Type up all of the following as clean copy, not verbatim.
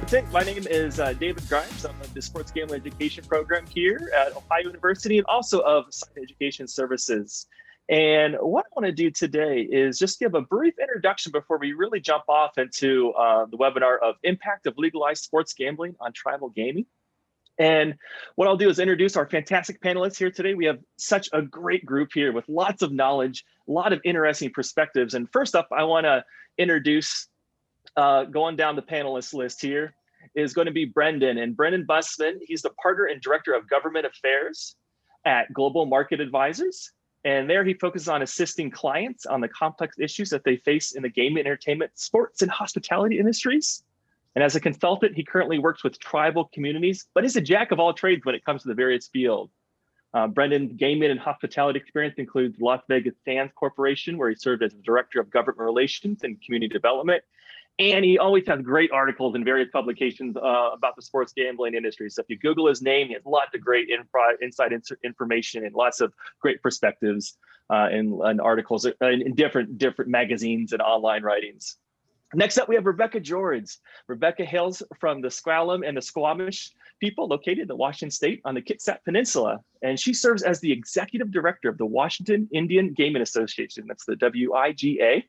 content. My name is David Grimes. I'm of the Sports Gambling Education Program here at Ohio University and also of Site Education Services. And what I want to do today is just give a brief introduction before we really jump off into the webinar of impact of legalized sports gambling on tribal gaming. And what I'll do is introduce our fantastic panelists here today. We have such a great group here with lots of knowledge, a lot of interesting perspectives. And first up, I want to introduce, going down the panelist list here, is going to be Brendan. And Brendan Bussman, he's the partner and director of government affairs at Global Market Advisors. And there he focuses on assisting clients on the complex issues that they face in the gaming, entertainment, sports, and hospitality industries. And as a consultant, he currently works with tribal communities, but is a jack of all trades when it comes to the various fields. Brendan's gaming and hospitality experience includes Las Vegas Sands Corporation, where he served as the Director of Government Relations and Community Development. And he always has great articles in various publications about the sports gambling industry. So if you Google his name, he has lots of great inside information and lots of great perspectives and articles in different magazines and online writings. Next up, we have Rebecca George. Rebecca hails from the Squamish and the Squamish people located in the Washington State on the Kitsap Peninsula. And she serves as the executive director of the Washington Indian Gaming Association. That's the WIGA.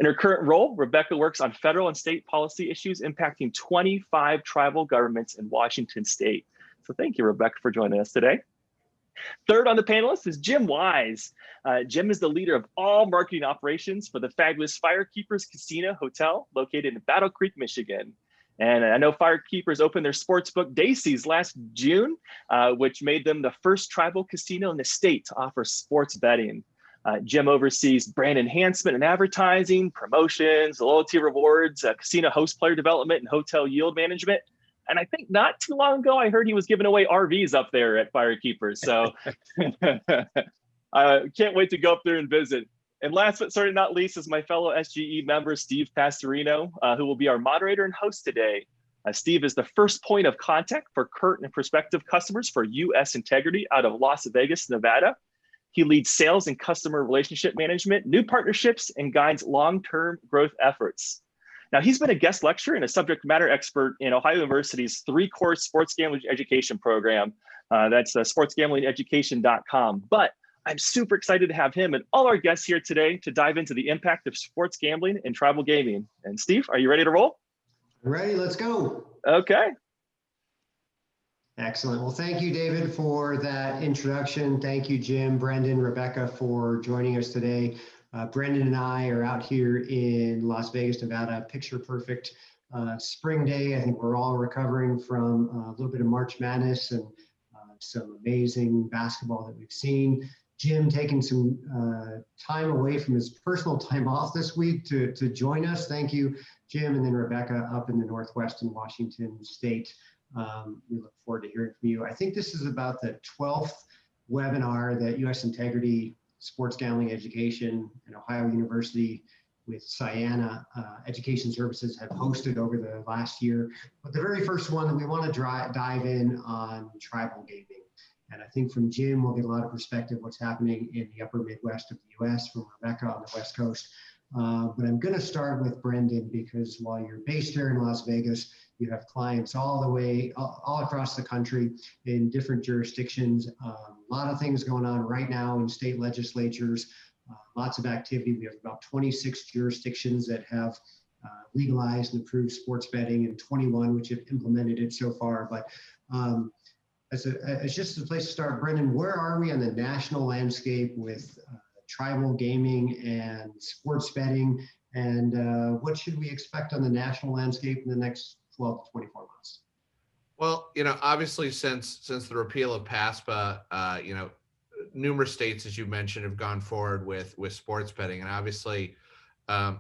In her current role, Rebecca works on federal and state policy issues impacting 25 tribal governments in Washington State. So thank you, Rebecca, for joining us today. Third on the panelist is Jim Wise. Jim is the leader of all marketing operations for the fabulous FireKeepers Casino Hotel located in Battle Creek, Michigan. And I know FireKeepers opened their sportsbook Dacey's last June, which made them the first tribal casino in the state to offer sports betting. Jim oversees brand enhancement and advertising, promotions, loyalty rewards, casino host player development, and hotel yield management. And I think not too long ago, I heard he was giving away RVs up there at FireKeepers. So I can't wait to go up there and visit. And last but certainly not least is my fellow SGE member, Steve Pastorino, who will be our moderator and host today. Steve is the first point of contact for current and prospective customers for US Integrity out of Las Vegas, Nevada. He leads sales and customer relationship management, new partnerships, and guides long-term growth efforts. Now, he's been a guest lecturer and a subject matter expert in Ohio University's 3-course sports gambling education program. That's sportsgamblingeducation.com. But I'm super excited to have him and all our guests here today to dive into the impact of sports gambling and tribal gaming. And Steve, are you ready to roll? Ready, let's go. Okay. Excellent. Well, thank you, David, for that introduction. Thank you, Jim, Brendan, Rebecca, for joining us today. Brendan and I are out here in Las Vegas, Nevada, picture perfect spring day. I think we're all recovering from a little bit of March Madness and some amazing basketball that we've seen. Jim taking some time away from his personal time off this week to join us. Thank you, Jim, and then Rebecca up in the Northwest in Washington State. We look forward to hearing from you. I think this is about the 12th webinar that US Integrity Sports Gambling Education and Ohio University with Siena Education Services have hosted over the last year. But the very first one that we want to dive in on tribal gaming. And I think from Jim, we'll get a lot of perspective what's happening in the upper Midwest of the US, from Rebecca on the West Coast. But I'm going to start with Brendan because while you're based here in Las Vegas, you have clients all across the country in different jurisdictions. A lot of things going on right now in state legislatures, lots of activity. We have about 26 jurisdictions that have legalized and approved sports betting, and 21 which have implemented it so far. But as just a place to start, Brendan, where are we on the national landscape with tribal gaming and sports betting, and what should we expect on the national landscape in the next 12 to 24 months? Well, obviously since the repeal of PASPA, numerous states, as you mentioned, have gone forward with sports betting, and obviously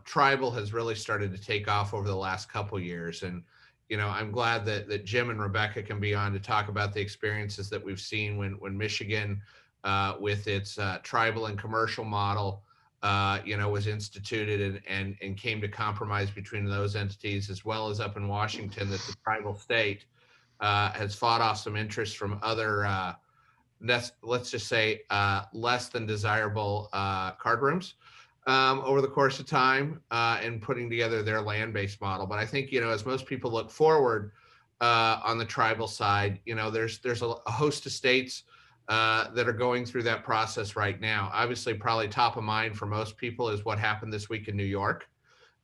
tribal has really started to take off over the last couple years. And I'm glad that Jim and Rebecca can be on to talk about the experiences that we've seen when Michigan, with its tribal and commercial model, was instituted and came to compromise between those entities, as well as up in Washington, that the tribal state has fought off some interest from other, let's just say, less than desirable card rooms. over the course of time and putting together their land-based model. But I think, as most people look forward on the tribal side, there's a host of states that are going through that process right now. Obviously, probably top of mind for most people is what happened this week in New York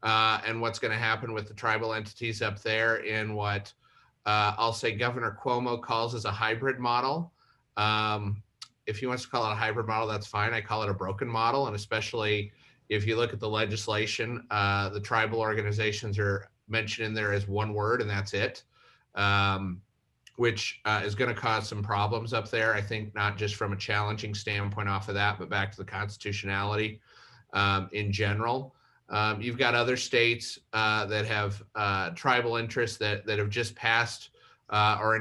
and what's going to happen with the tribal entities up there in what I'll say Governor Cuomo calls as a hybrid model. If he wants to call it a hybrid model, that's fine. I call it a broken model. And especially if you look at the legislation, the tribal organizations are mentioned in there as one word, and that's it, which is going to cause some problems up there. I think not just from a challenging standpoint off of that, but back to the constitutionality in general. You've got other states that have tribal interests that have just passed or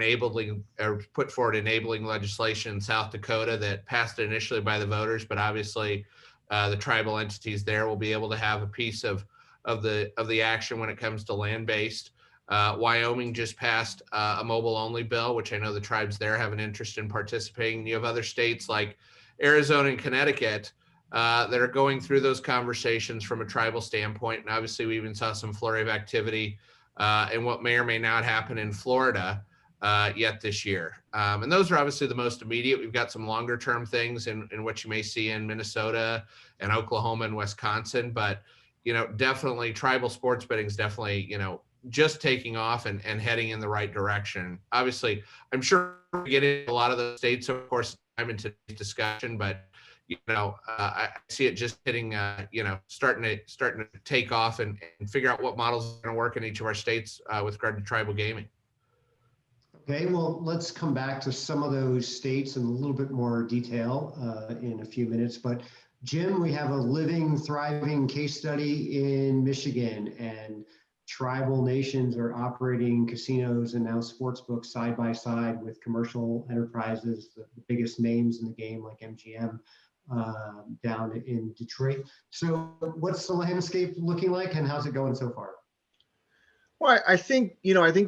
put forward enabling legislation in South Dakota that passed initially by the voters, but obviously the tribal entities there will be able to have a piece of the action when it comes to land-based. Wyoming just passed a mobile-only bill, which I know the tribes there have an interest in participating. You have other states like Arizona and Connecticut that are going through those conversations from a tribal standpoint. And obviously, we even saw some flurry of activity in what may or may not happen in Florida yet this year. And those are obviously the most immediate. We've got some longer term things in what you may see in Minnesota and Oklahoma and Wisconsin. But, definitely tribal sports betting is definitely, just taking off and heading in the right direction. Obviously, I'm sure we get into a lot of those states, of course, I'm in today's discussion, but I see it just hitting, starting to take off and figure out what models are going to work in each of our states with regard to tribal gaming. Okay, well, let's come back to some of those states in a little bit more detail in a few minutes. But Jim, we have a living, thriving case study in Michigan, and tribal nations are operating casinos and now sports books side by side with commercial enterprises, the biggest names in the game like MGM down in Detroit. So what's the landscape looking like, and how's it going so far? Well, I think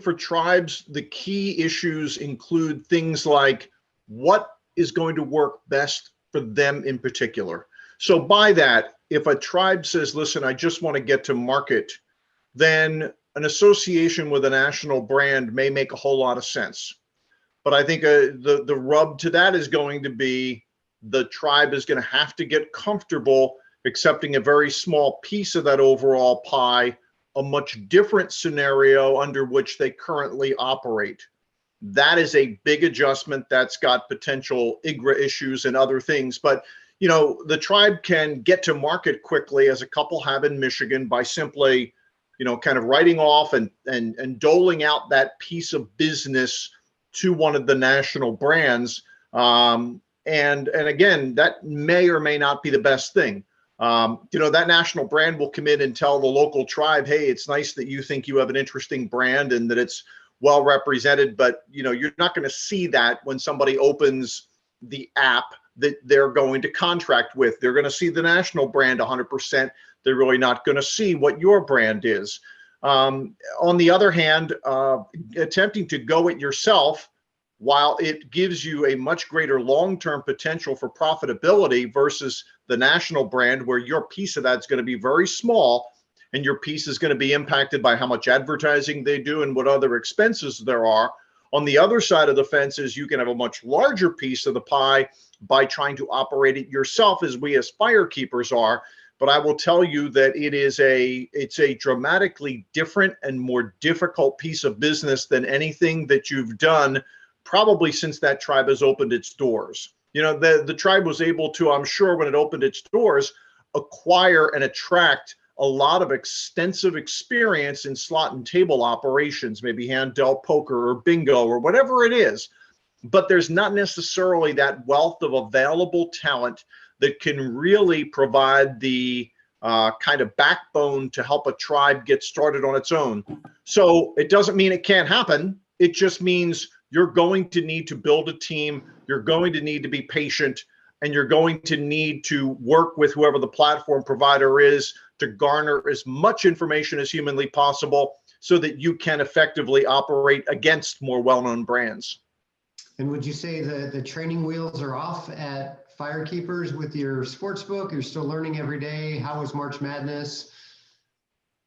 for tribes, the key issues include things like what is going to work best for them in particular. So by that, if a tribe says, listen, I just want to get to market, then an association with a national brand may make a whole lot of sense. But I think the rub to that is going to be the tribe is going to have to get comfortable accepting a very small piece of that overall pie, a much different scenario under which they currently operate. That is a big adjustment that's got potential IGRA issues and other things. But, the tribe can get to market quickly, as a couple have in Michigan, by simply, kind of writing off and doling out that piece of business to one of the national brands. And again, that may or may not be the best thing. That national brand will come in and tell the local tribe, hey, it's nice that you think you have an interesting brand and that it's well represented, but you're not going to see that when somebody opens the app that they're going to contract with. They're going to see the national brand 100%. They're really not going to see what your brand is. On the other hand, attempting to go it yourself, while it gives you a much greater long-term potential for profitability versus the national brand, where your piece of that's going to be very small and your piece is going to be impacted by how much advertising they do and what other expenses there are. On the other side of the fence is you can have a much larger piece of the pie by trying to operate it yourself, as we as FireKeepers are. But I will tell you that it's a dramatically different and more difficult piece of business than anything that you've done probably since that tribe has opened its doors. The tribe was able to, I'm sure, when it opened its doors, acquire and attract a lot of extensive experience in slot and table operations, maybe hand dealt poker or bingo or whatever it is. But there's not necessarily that wealth of available talent that can really provide the kind of backbone to help a tribe get started on its own. So it doesn't mean it can't happen. It just means you're going to need to build a team. You're going to need to be patient, and you're going to need to work with whoever the platform provider is to garner as much information as humanly possible so that you can effectively operate against more well-known brands. And would you say that the training wheels are off at FireKeepers with your sports book? You're still learning every day. How was March Madness?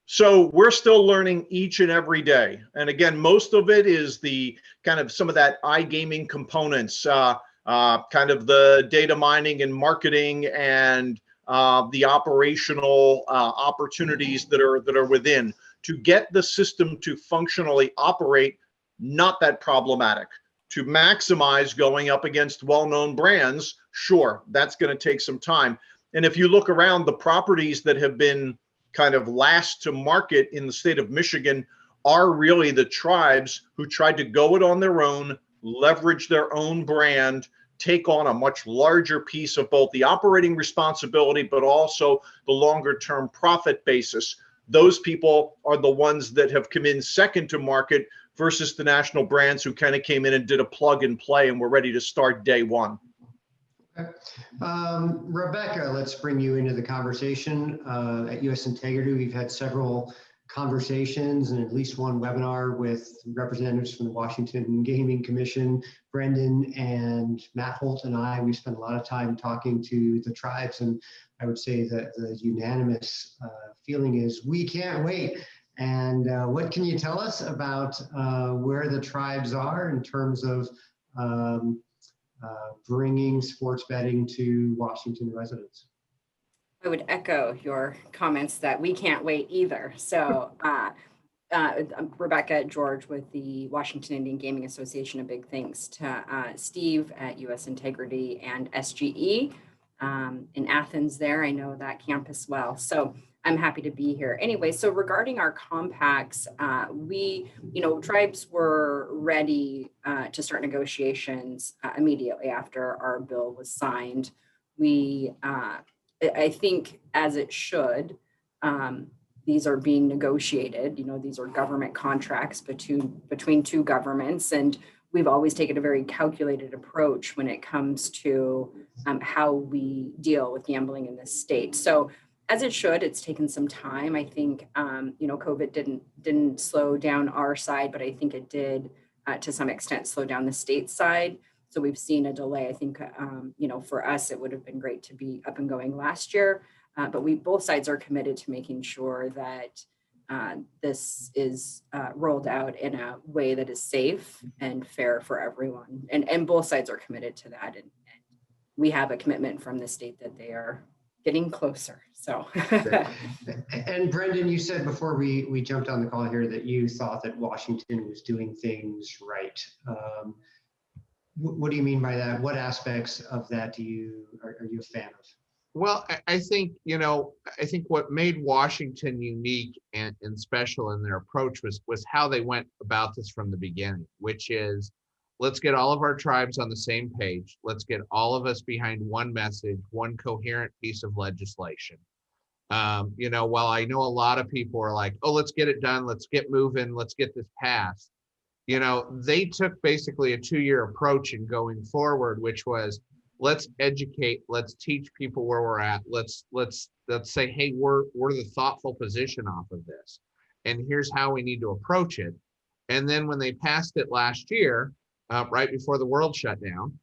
So we're still learning each and every day. And again, most of it is the kind of some of that iGaming components, kind of the data mining and marketing and the operational opportunities that are within to get the system to functionally operate. Not that problematic. To maximize going up against well-known brands, sure, that's going to take some time. And if you look around, the properties that have been kind of last to market in the state of Michigan are really the tribes who tried to go it on their own, leverage their own brand, take on a much larger piece of both the operating responsibility, but also the longer term profit basis. Those people are the ones that have come in second to market versus the national brands who kind of came in and did a plug and play and were ready to start day one. Rebecca, let's bring you into the conversation. At US Integrity, we've had several conversations and at least one webinar with representatives from the Washington Gaming Commission. Brendan and Matt Holt and I, we spent a lot of time talking to the tribes, and I would say that the unanimous feeling is we can't wait. And what can you tell us about where the tribes are in terms of bringing sports betting to Washington residents? I would echo your comments that we can't wait either. So Rebecca George with the Washington Indian Gaming Association, a big thanks to Steve at US Integrity and SGE in Athens there. I know that campus well. So I'm happy to be here. Anyway, so regarding our compacts, tribes were ready to start negotiations immediately after our bill was signed. I think as it should, these are being negotiated. These are government contracts between two governments, and we've always taken a very calculated approach when it comes to how we deal with gambling in this state. So as it should, it's taken some time. I think, COVID didn't slow down our side, but I think it did to some extent slow down the state side. So we've seen a delay. I think, for us, it would have been great to be up and going last year, but both sides are committed to making sure that this is rolled out in a way that is safe and fair for everyone. And both sides are committed to that. And we have a commitment from the state that they are getting closer. So. And Brendan, you said before we jumped on the call here that you thought that Washington was doing things right. What do you mean by that? What aspects of that are you a fan of? Well, I think what made Washington unique and special in their approach was how they went about this from the beginning, which is, let's get all of our tribes on the same page. Let's get all of us behind one message, one coherent piece of legislation. While I know a lot of people are like, oh, let's get it done. Let's get moving. Let's get this passed. They took basically a 2-year approach in going forward, which was, let's educate, let's teach people where we're at. Let's say, hey, we're the thoughtful position off of this, and here's how we need to approach it. And then when they passed it last year, right before the world shut down,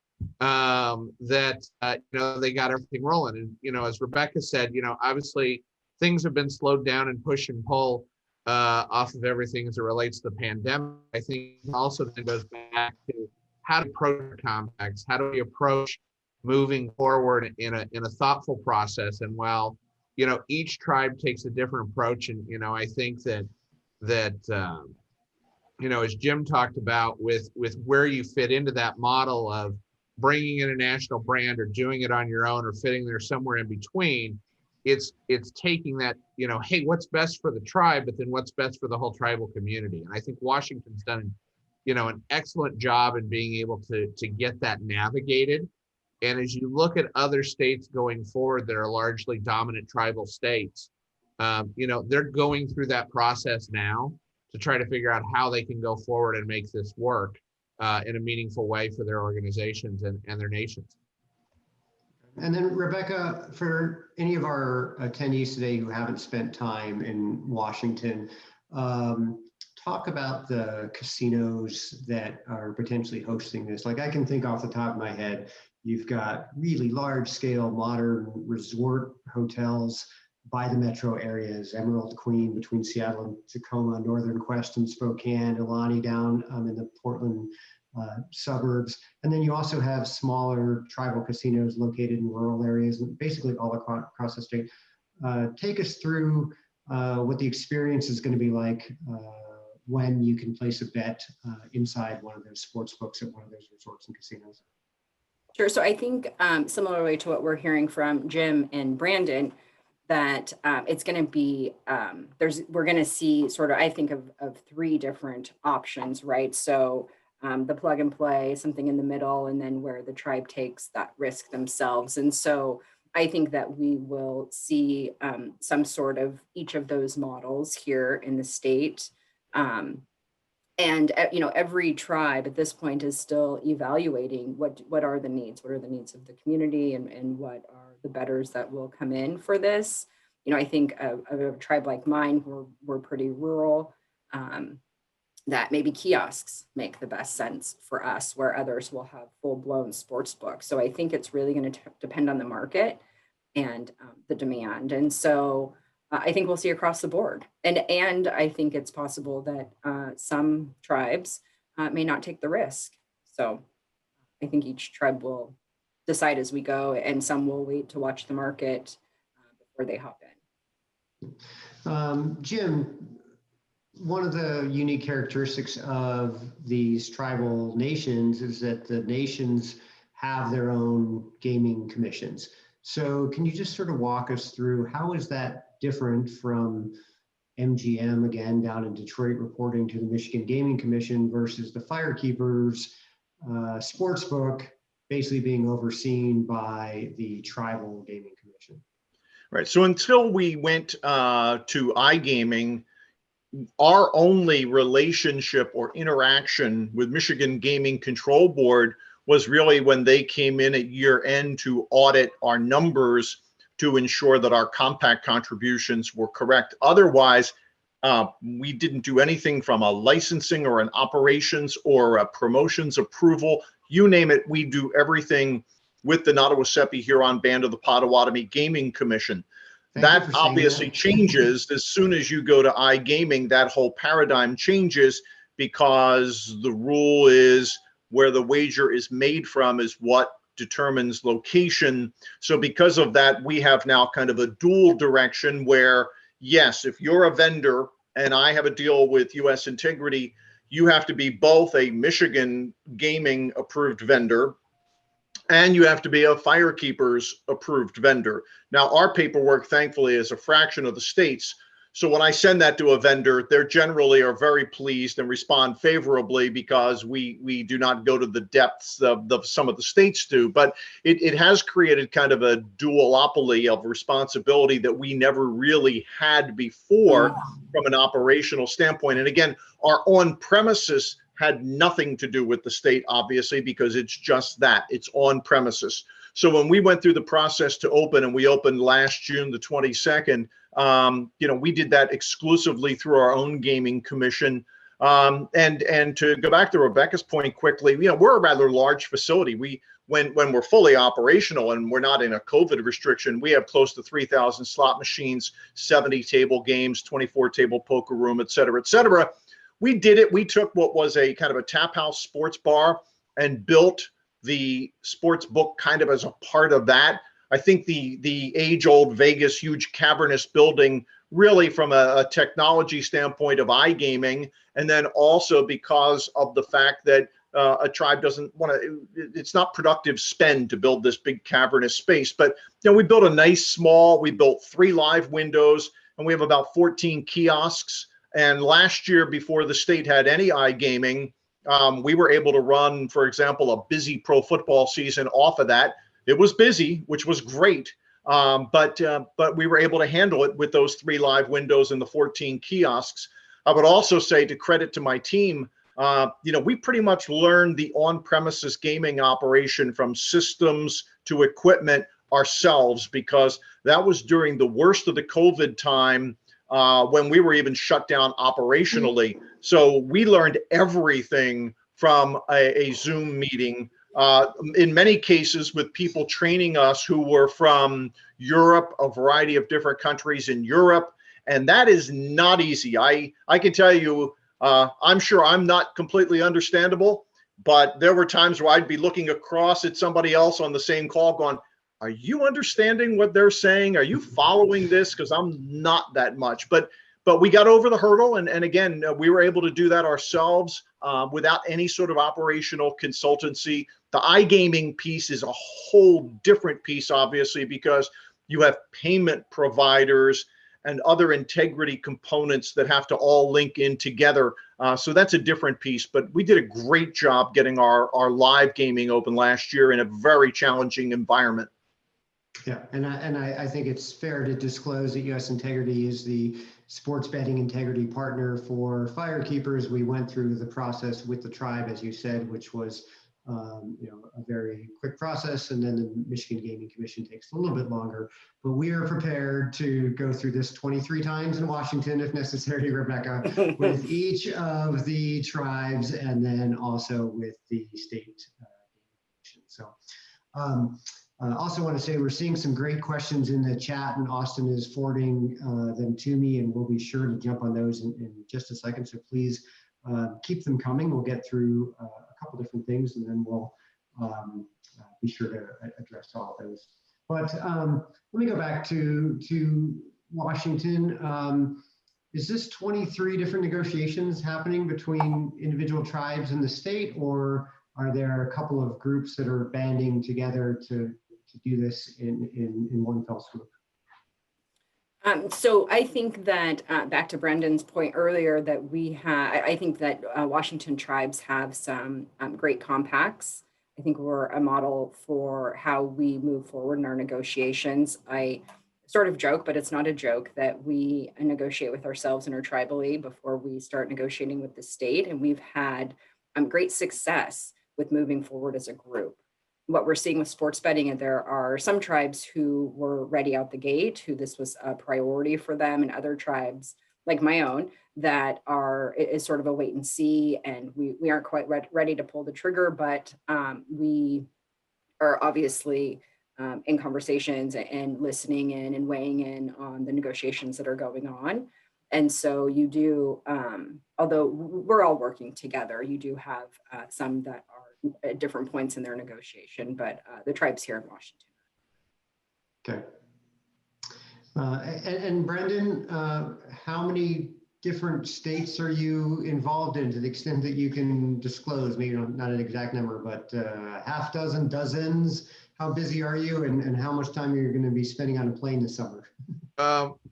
they got everything rolling. And as Rebecca said, obviously things have been slowed down and push and pull off of everything as it relates to the pandemic. I think also then goes back to how to approach compacts, how do we approach moving forward in a thoughtful process. And while each tribe takes a different approach, and I think that as Jim talked about with where you fit into that model of bringing in a national brand or doing it on your own or fitting there somewhere in between, it's taking that, hey, what's best for the tribe, but then what's best for the whole tribal community. And I think Washington's done, an excellent job in being able to get that navigated. And as you look at other states going forward that are largely dominant tribal states, they're going through that process now to try to figure out how they can go forward and make this work in a meaningful way for their organizations and their nations. And then Rebecca, for any of our attendees today who haven't spent time in Washington, talk about the casinos that are potentially hosting this. Like I can think off the top of my head, you've got really large scale modern resort hotels by the metro areas, Emerald Queen between Seattle and Tacoma, Northern Quest and Spokane, Ilani down in the Portland suburbs. And then you also have smaller tribal casinos located in rural areas and basically all across the state. Take us through what the experience is going to be like when you can place a bet inside one of those sports books at one of those resorts and casinos. Sure. So I think similarly to what we're hearing from Jim and Brandon, that it's going to be, we're going to see sort of, I think of three different options, right? So the plug and play, something in the middle, and then where the tribe takes that risk themselves. And so I think that we will see some sort of each of those models here in the state. And every tribe at this point is still evaluating what are the needs, what are the needs of the community, and what are the bettors that will come in for this. I think of a tribe like mine, we're pretty rural, that maybe kiosks make the best sense for us, where others will have full-blown sports books. So I think it's really going to depend on the market and the demand. And so I think we'll see across the board. And I think it's possible that some tribes may not take the risk. So I think each tribe will decide as we go, and some will wait to watch the market before they hop in. Jim, one of the unique characteristics of these tribal nations is that the nations have their own gaming commissions. So can you just sort of walk us through how is that different from MGM, again, down in Detroit, reporting to the Michigan Gaming Commission versus the FireKeepers sportsbook basically being overseen by the tribal gaming commission? Right. So until we went to iGaming, our only relationship or interaction with Michigan Gaming Control Board was really when they came in at year end to audit our numbers to ensure that our compact contributions were correct. Otherwise, we didn't do anything from a licensing or an operations or a promotions approval. You name it, we do everything with the Nottawasepi Huron Band of the Potawatomi Gaming Commission. That obviously changes as soon as you go to iGaming. That whole paradigm changes because the rule is where the wager is made from is what determines location. So because of that, we have now kind of a dual direction where, yes, if you're a vendor and I have a deal with US Integrity, you have to be both a Michigan gaming approved vendor and you have to be a FireKeepers approved vendor. Now, our paperwork, thankfully, is a fraction of the state's. So when I send that to a vendor, they generally are very pleased and respond favorably because we do not go to the depths of some of the states do. But it has created kind of a duopoly of responsibility that we never really had before from an operational standpoint. And again, our on-premises had nothing to do with the state, obviously, because it's just that, it's on premises. So when we went through the process to open, and we opened last June the 22nd, we did that exclusively through our own gaming commission. And to go back to Rebecca's point quickly, we're a rather large facility. When we're fully operational and we're not in a COVID restriction, we have close to 3,000 slot machines, 70 table games, 24 table poker room, et cetera, et cetera. We did it. We took what was a kind of a tap house sports bar and built the sports book kind of as a part of that. I think the age-old Vegas huge cavernous building, really from a technology standpoint of iGaming, and then also because of the fact that a tribe doesn't want to, it's not productive spend to build this big cavernous space. But we built a nice we built 3 live windows, and we have about 14 kiosks. And last year, before the state had any iGaming, we were able to run, for example, a busy pro football season off of that. It was busy, which was great, but we were able to handle it with those 3 live windows and the 14 kiosks. I would also say, to credit to my team, we pretty much learned the on-premises gaming operation from systems to equipment ourselves, because that was during the worst of the COVID time. when we were even shut down operationally. So we learned everything from a Zoom meeting, in many cases with people training us who were from Europe, a variety of different countries in Europe. And that is not easy. I can tell you, I'm sure I'm not completely understandable, but there were times where I'd be looking across at somebody else on the same call going, are you understanding what they're saying? Are you following this? Because I'm not that much. But we got over the hurdle. And again, we were able to do that ourselves without any sort of operational consultancy. The iGaming piece is a whole different piece, obviously, because you have payment providers and other integrity components that have to all link in together. So that's a different piece, but we did a great job getting our live gaming open last year in a very challenging environment. Yeah, and I think it's fair to disclose that US Integrity is the sports betting integrity partner for FireKeepers. We went through the process with the tribe, as you said, which was a very quick process, and then the Michigan Gaming Commission takes a little bit longer. But we are prepared to go through this 23 times in Washington, if necessary, Rebecca, with each of the tribes, and then also with the state. So. Also want to say we're seeing some great questions in the chat, and Austin is forwarding them to me, and we'll be sure to jump on those in just a second. So please keep them coming. We'll get through a couple different things, and then we'll be sure to address all of those. But let me go back to Washington. Is this 23 different negotiations happening between individual tribes in the state, or are there a couple of groups that are banding together to do this in one fell swoop? So I think that back to Brendan's point earlier, that I think that Washington tribes have some great compacts. I think we're a model for how we move forward in our negotiations. I sort of joke, but it's not a joke, that we negotiate with ourselves intertribally before we start negotiating with the state. And we've had great success with moving forward as a group. What we're seeing with sports betting, and there are some tribes who were ready out the gate, who this was a priority for them, and other tribes like my own that is sort of a wait and see, and we aren't quite ready to pull the trigger, but we are obviously in conversations and listening in and weighing in on the negotiations that are going on. And so you do, although we're all working together, you do have some that are at different points in their negotiation, but the tribes here in Washington. Okay. And Brendan, how many different states are you involved in, to the extent that you can disclose? Maybe not an exact number, but half dozen, dozens? How busy are you, and how much time are you going to be spending on a plane this summer?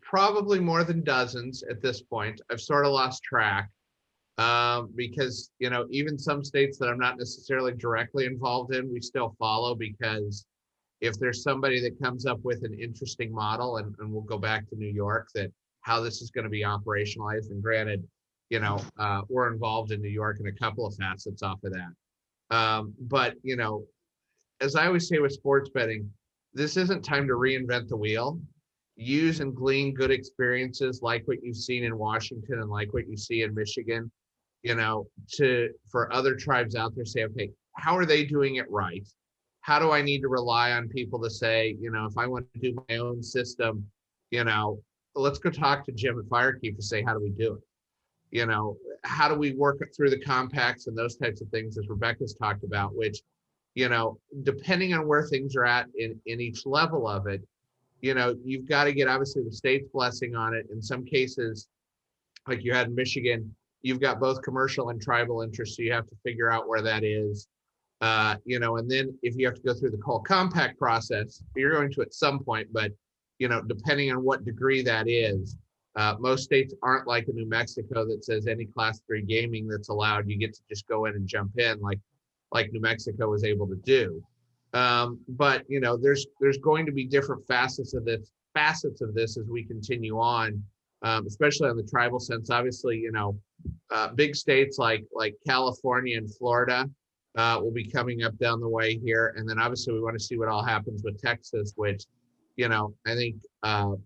Probably more than dozens at this point. I've sort of lost track. Because, even some states that I'm not necessarily directly involved in, we still follow, because if there's somebody that comes up with an interesting model, and we'll go back to New York, that how this is going to be operationalized, and granted, we're involved in New York in a couple of facets off of that. But, as I always say with sports betting, this isn't time to reinvent the wheel. Use and glean good experiences like what you've seen in Washington and like what you see in Michigan, for other tribes out there, say, okay, how are they doing it right? How do I need to rely on people to say, if I want to do my own system, let's go talk to Jim at FireKeepers, say, how do we do it? How do we work through the compacts and those types of things, as Rebecca's talked about, which, depending on where things are at in each level of it, you've got to get, obviously, the state's blessing on it. In some cases, like you had in Michigan, you've got both commercial and tribal interests, so you have to figure out where that is. And then if you have to go through the whole compact process, you're going to at some point, but, depending on what degree that is, most states aren't like in New Mexico that says any class 3 gaming that's allowed, you get to just go in and jump in like New Mexico was able to do. But, there's going to be different facets of this as we continue on. Especially on the tribal sense. Obviously, big states like California and Florida will be coming up down the way here. And then obviously we want to see what all happens with Texas, which, you know, I think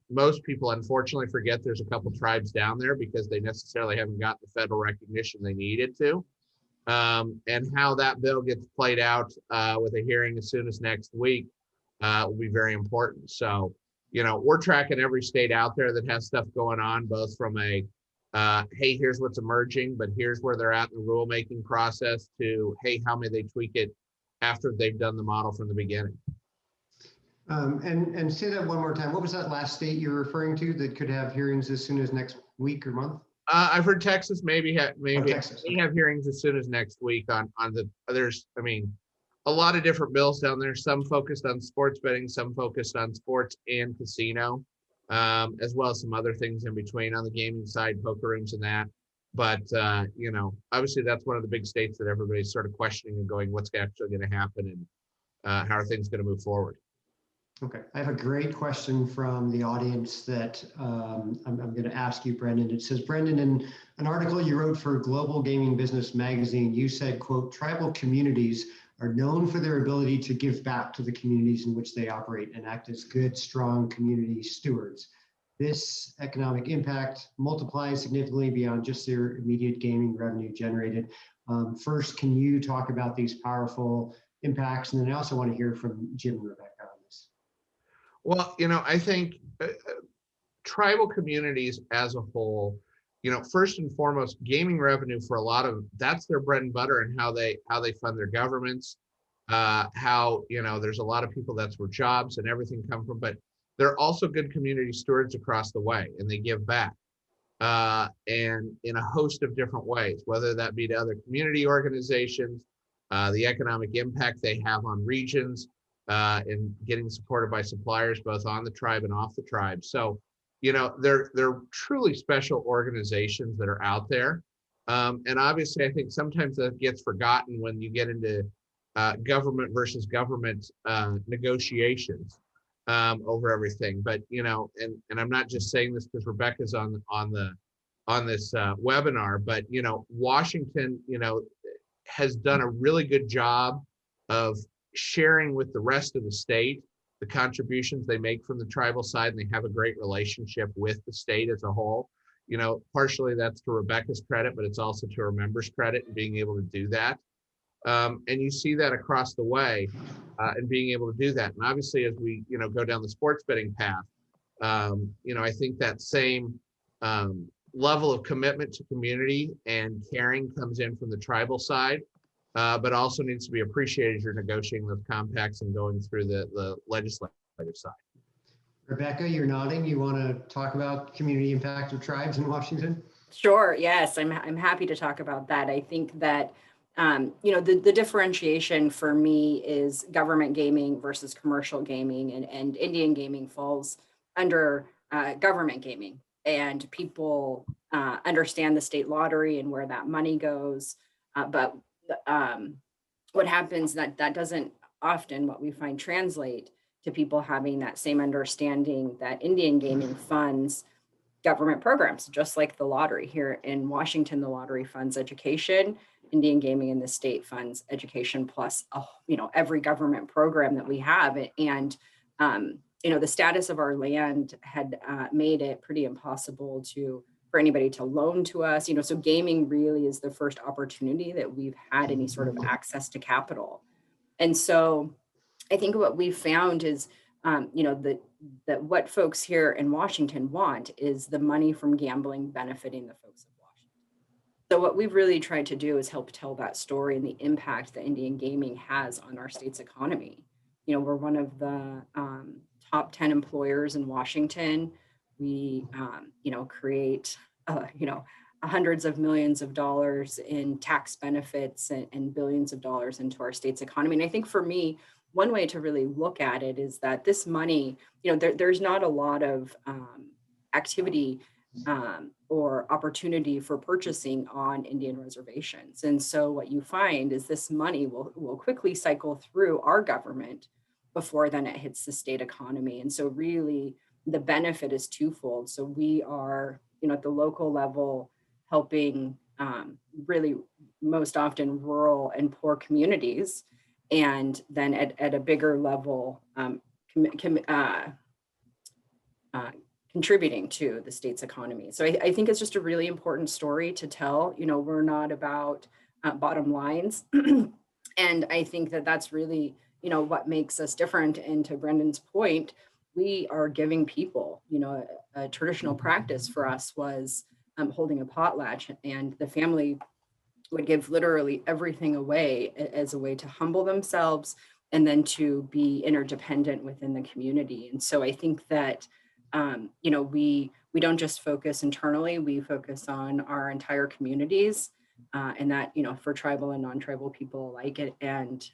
most people unfortunately forget there's a couple tribes down there because they necessarily haven't got the federal recognition they needed to. And how that bill gets played out with a hearing as soon as next week will be very important. So, you know, we're tracking every state out there that has stuff going on, both from a, hey, here's what's emerging, but here's where they're at in the rulemaking process, to, hey, how may they tweak it after they've done the model from the beginning. And say that one more time. What was that last state you're referring to that could have hearings as soon as next week or month? I've heard Texas maybe Texas. may have hearings as soon as next week on the, there's, I mean, a lot of different bills down there, some focused on sports betting, some focused on sports and casino, as well as some other things in between on the gaming side, poker rooms and that. But, you know, obviously that's one of the big states that everybody's sort of questioning and going, what's actually going to happen, and how are things going to move forward? Okay, I have a great question from the audience that I'm going to ask you, Brendan. It says, Brendan, in an article you wrote for Global Gaming Business Magazine, you said, quote, tribal communities are known for their ability to give back to the communities in which they operate and act as good, strong community stewards. This economic impact multiplies significantly beyond just their immediate gaming revenue generated. First, can you talk about these powerful impacts? And then I also want to hear from Jim and Rebecca on this. Well, you know, I think tribal communities as a whole, you know, first and foremost, gaming revenue for a lot of, that's their bread and butter and how they fund their governments, how, you know, there's a lot of people, that's where jobs and everything come from, but they're also good community stewards across the way, and they give back and in a host of different ways, whether that be to other community organizations, the economic impact they have on regions, and getting supported by suppliers both on the tribe and off the tribe. So, you know, they're truly special organizations that are out there. And obviously, I think sometimes that gets forgotten when you get into government versus government negotiations over everything. But, you know, and I'm not just saying this because Rebecca's on this webinar, but, you know, Washington, you know, has done a really good job of sharing with the rest of the state the contributions they make from the tribal side, and they have a great relationship with the state as a whole. You know, partially that's to Rebecca's credit, but it's also to her members' credit in being able to do that. And you see that across the way, and being able to do that. And obviously, as we, you know, go down the sports betting path, you know, I think that same level of commitment to community and caring comes in from the tribal side. But also needs to be appreciated as you're negotiating those compacts and going through the legislative side. Rebecca, you're nodding. You want to talk about community impact of tribes in Washington? Sure. Yes, I'm happy to talk about that. I think that you know, the differentiation for me is government gaming versus commercial gaming, and Indian gaming falls under government gaming, and people understand the state lottery and where that money goes, but what happens that doesn't often, what we find, translate to people having that same understanding that Indian gaming funds government programs, just like the lottery. Here in Washington, the lottery funds education, Indian gaming in the state funds education, plus you know, every government program that we have. And you know, the status of our land had made it pretty impossible for anybody to loan to us, you know, so gaming really is the first opportunity that we've had any sort of access to capital. And so I think what we've found is, you know, that what folks here in Washington want is the money from gambling benefiting the folks of Washington. So what we've really tried to do is help tell that story and the impact that Indian gaming has on our state's economy. You know, we're one of the top 10 employers in Washington. We, you know, create, you know, hundreds of millions of dollars in tax benefits and billions of dollars into our state's economy. And I think for me, one way to really look at it is that this money, you know, there's not a lot of activity or opportunity for purchasing on Indian reservations. And so what you find is this money will quickly cycle through our government before then it hits the state economy. And so really the benefit is twofold. So we are, you know, at the local level, helping really most often rural and poor communities. And then at a bigger level, contributing to the state's economy. So I think it's just a really important story to tell. You know, we're not about bottom lines. And I think that that's really, you know, what makes us different. And to Brendan's point, we are giving people, you know, a traditional practice for us was holding a potlatch, and the family would give literally everything away as a way to humble themselves and then to be interdependent within the community. And so I think that, you know, we don't just focus internally, we focus on our entire communities, and that, you know, for tribal and non-tribal people alike. And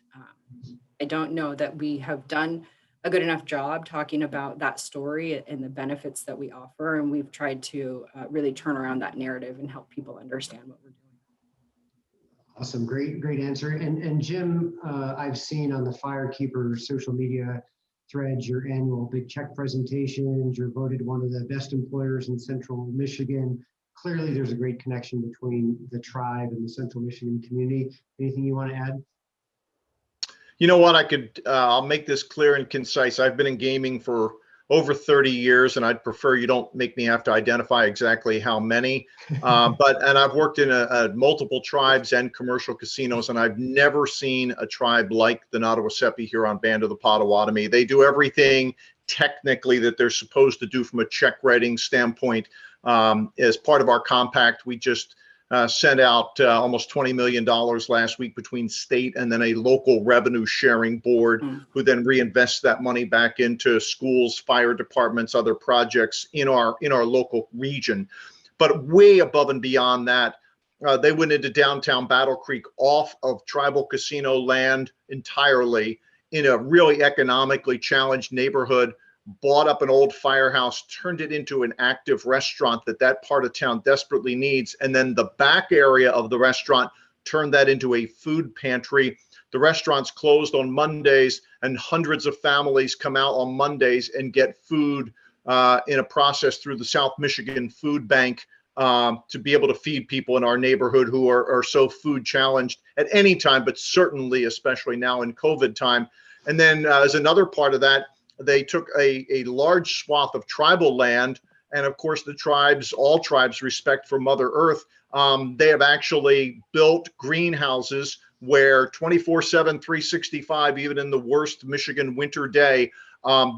I don't know that we have done a good enough job talking about that story and the benefits that we offer. And we've tried to really turn around that narrative and help people understand what we're doing. Awesome, great answer. And Jim, I've seen on the FireKeepers social media threads your annual big check presentations. You're voted one of the best employers in Central Michigan. Clearly, there's a great connection between the tribe and the Central Michigan community. Anything you want to add? You know what, I'll make this clear and concise. I've been in gaming for over 30 years, and I'd prefer you don't make me have to identify exactly how many. And I've worked in multiple tribes and commercial casinos, and I've never seen a tribe like the Nottawasepi Huron Band of the Potawatomi. They do everything technically that they're supposed to do from a check writing standpoint. As part of our compact, we just sent out almost $20 million last week between state and then a local revenue sharing board, who then reinvests that money back into schools, fire departments, other projects in our local region. But way above and beyond that, they went into downtown Battle Creek off of tribal casino land entirely in a really economically challenged neighborhood, bought up an old firehouse, turned it into an active restaurant that part of town desperately needs. And then the back area of the restaurant turned that into a food pantry. The restaurant's closed on Mondays, and hundreds of families come out on Mondays and get food in a process through the South Michigan Food Bank to be able to feed people in our neighborhood who are so food challenged at any time, but certainly especially now in COVID time. And then as another part of that, they took a large swath of tribal land, and of course all tribes respect for Mother Earth. They have actually built greenhouses where 24/7, 365, even in the worst Michigan winter day,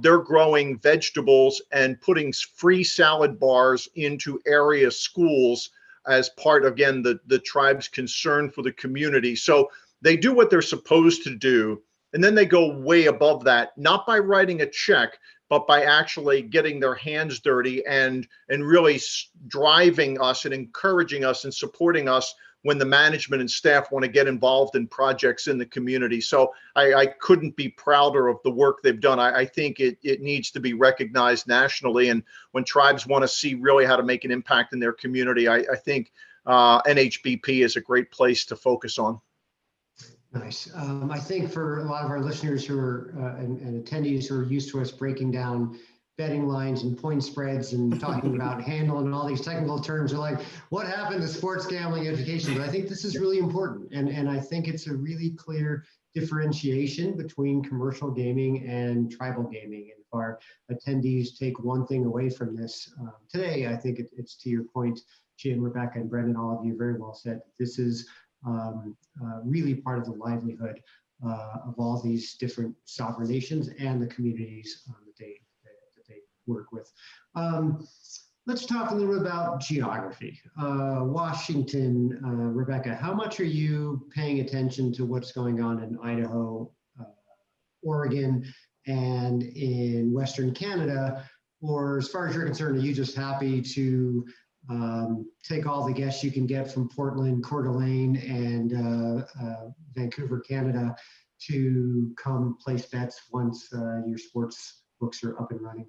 they're growing vegetables and putting free salad bars into area schools as part, again, the tribe's concern for the community. So they do what they're supposed to do. And then they go way above that, not by writing a check, but by actually getting their hands dirty and really driving us and encouraging us and supporting us when the management and staff want to get involved in projects in the community. So I couldn't be prouder of the work they've done. I think it needs to be recognized nationally. And when tribes want to see really how to make an impact in their community, I think NHBP is a great place to focus on. Nice. I think for a lot of our listeners who are and attendees who are used to us breaking down betting lines and point spreads and talking about handle and all these technical terms, are like, what happened to sports gambling education? But I think this is really important. And I think it's a really clear differentiation between commercial gaming and tribal gaming. And if our attendees take one thing away from this today, I think it's to your point, Jim, Rebecca, and Brendan, all of you very well said. This is really part of the livelihood of all these different sovereign nations and the communities that they work with. Let's talk a little bit about geography. Washington, Rebecca, how much are you paying attention to what's going on in Idaho, Oregon, and in Western Canada? Or as far as you're concerned, are you just happy to take all the guests you can get from Portland, Coeur d'Alene, and Vancouver, Canada, to come place bets once your sports books are up and running?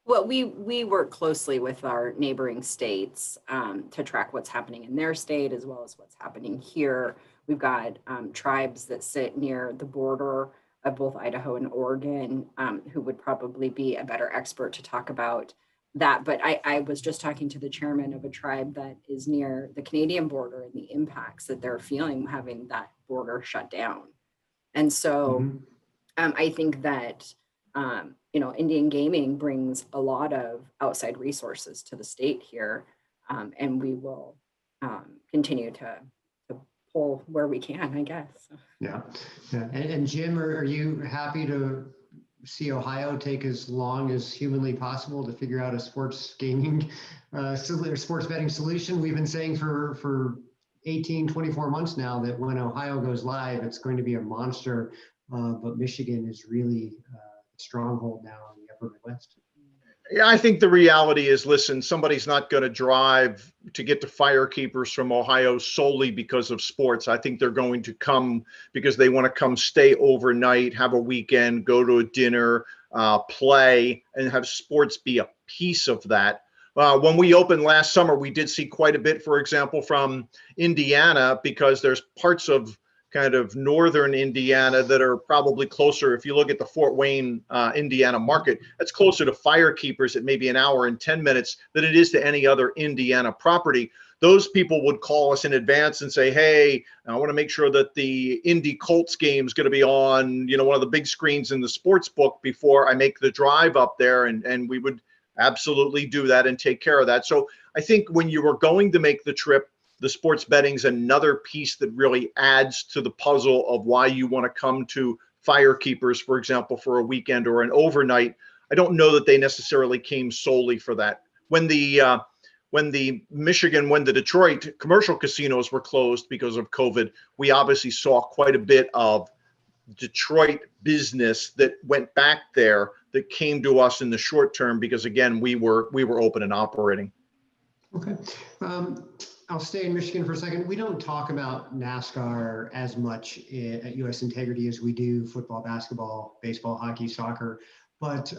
Well, we work closely with our neighboring states to track what's happening in their state as well as what's happening here. We've got tribes that sit near the border of both Idaho and Oregon who would probably be a better expert to talk about that. But I was just talking to the chairman of a tribe that is near the Canadian border and the impacts that they're feeling having that border shut down. And so I think that Indian gaming brings a lot of outside resources to the state here, and we will continue to pull where we can, I guess. Yeah. And Jim, are you happy to see Ohio take as long as humanly possible to figure out a sports gaming, sports betting solution? We've been saying for 18, 24 months now that when Ohio goes live, it's going to be a monster, but Michigan is really a stronghold now in the upper Midwest. Yeah, I think the reality is, listen, somebody's not going to drive to get to FireKeepers from Ohio solely because of sports. I think they're going to come because they want to come stay overnight, have a weekend, go to a dinner, play, and have sports be a piece of that. When we opened last summer, we did see quite a bit, for example, from Indiana, because there's parts of kind of northern Indiana that are probably closer. If you look at the Fort Wayne, Indiana market, that's closer to FireKeepers at maybe an hour and 10 minutes than it is to any other Indiana property. Those people would call us in advance and say, hey, I want to make sure that the Indy Colts game is going to be on, one of the big screens in the sports book before I make the drive up there. And we would absolutely do that and take care of that. So I think when you were going to make the trip, the sports betting is another piece that really adds to the puzzle of why you want to come to FireKeepers, for example, for a weekend or an overnight. I don't know that they necessarily came solely for that. When the Detroit commercial casinos were closed because of COVID, we obviously saw quite a bit of Detroit business that went back there that came to us in the short term because, again, we were open and operating. Okay. I'll stay in Michigan for a second. We don't talk about NASCAR as much at US Integrity as we do football, basketball, baseball, hockey, soccer. But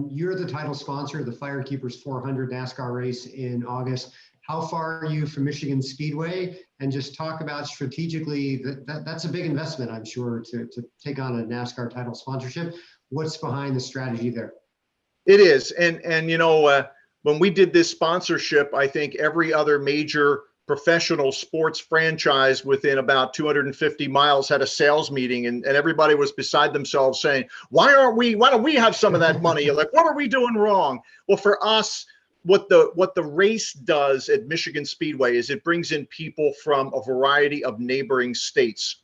you're the title sponsor of the FireKeepers 400 NASCAR race in August. How far are you from Michigan Speedway? And just talk about strategically, that's a big investment, I'm sure, to take on a NASCAR title sponsorship. What's behind the strategy there? It is. And when we did this sponsorship, I think every other major professional sports franchise within about 250 miles had a sales meeting, and everybody was beside themselves saying, why don't we have some of that money? Like, what are we doing wrong? Well, for us, what the race does at Michigan Speedway is it brings in people from a variety of neighboring states.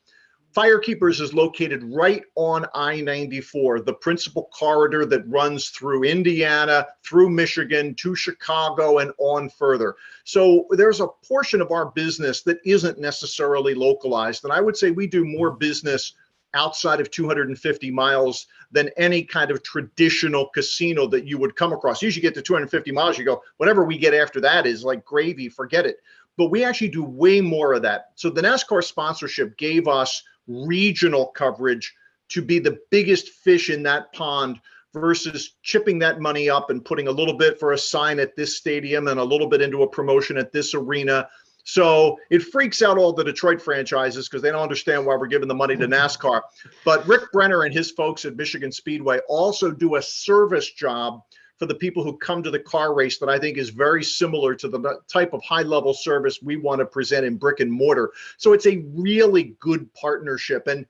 FireKeepers is located right on I-94, the principal corridor that runs through Indiana, through Michigan, to Chicago, and on further. So there's a portion of our business that isn't necessarily localized. And I would say we do more business outside of 250 miles than any kind of traditional casino that you would come across. Usually get to 250 miles, you go, whatever we get after that is like gravy, forget it. But we actually do way more of that. So the NASCAR sponsorship gave us regional coverage to be the biggest fish in that pond versus chipping that money up and putting a little bit for a sign at this stadium and a little bit into a promotion at this arena. So it freaks out all the Detroit franchises because they don't understand why we're giving the money to NASCAR. But Rick Brenner and his folks at Michigan Speedway also do a service job for the people who come to the car race that I think is very similar to the type of high-level service we want to present in brick and mortar. So it's a really good partnership. And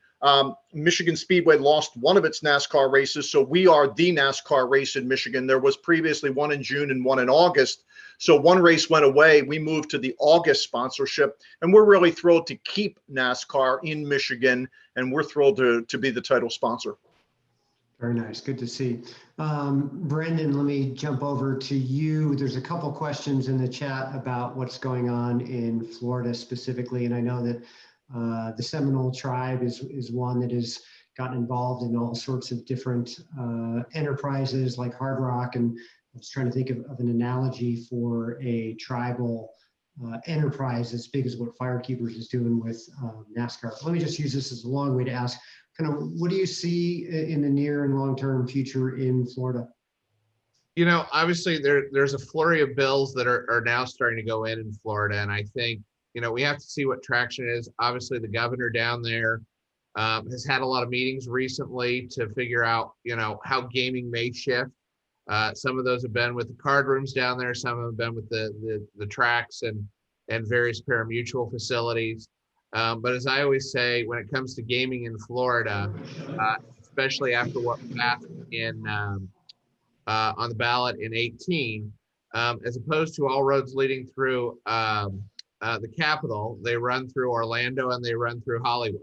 Michigan Speedway lost one of its NASCAR races, so we are the NASCAR race in Michigan. There was previously one in June and one in August. So one race went away. We moved to the August sponsorship, and we're really thrilled to keep NASCAR in Michigan, and we're thrilled to be the title sponsor. Very nice. Good to see. Brendan, let me jump over to you. There's a couple questions in the chat about what's going on in Florida specifically. And I know that the Seminole tribe is one that has gotten involved in all sorts of different enterprises like Hard Rock. And I was trying to think of an analogy for a tribal enterprise as big as what FireKeepers is doing with NASCAR. Let me just use this as a long way to ask, kind of, what do you see in the near and long-term future in Florida? Obviously there's a flurry of bills that are now starting to go in Florida. And I think, we have to see what traction is. Obviously the governor down there has had a lot of meetings recently to figure out, how gaming may shift. Some of those have been with the card rooms down there. Some have been with the tracks and various pari-mutuel facilities. But as I always say, when it comes to gaming in Florida, especially after what passed on the ballot in 18, as opposed to all roads leading through the capital. They run through Orlando and they run through Hollywood.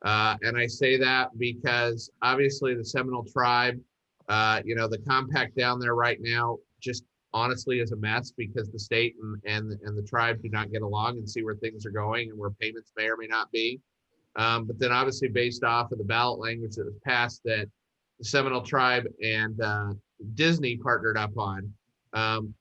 And I say that because obviously the Seminole tribe, the compact down there right now just honestly is a mess because the state and the tribe do not get along and see where things are going and where payments may or may not be. But then obviously based off of the ballot language that was passed that the Seminole tribe and Disney partnered up on,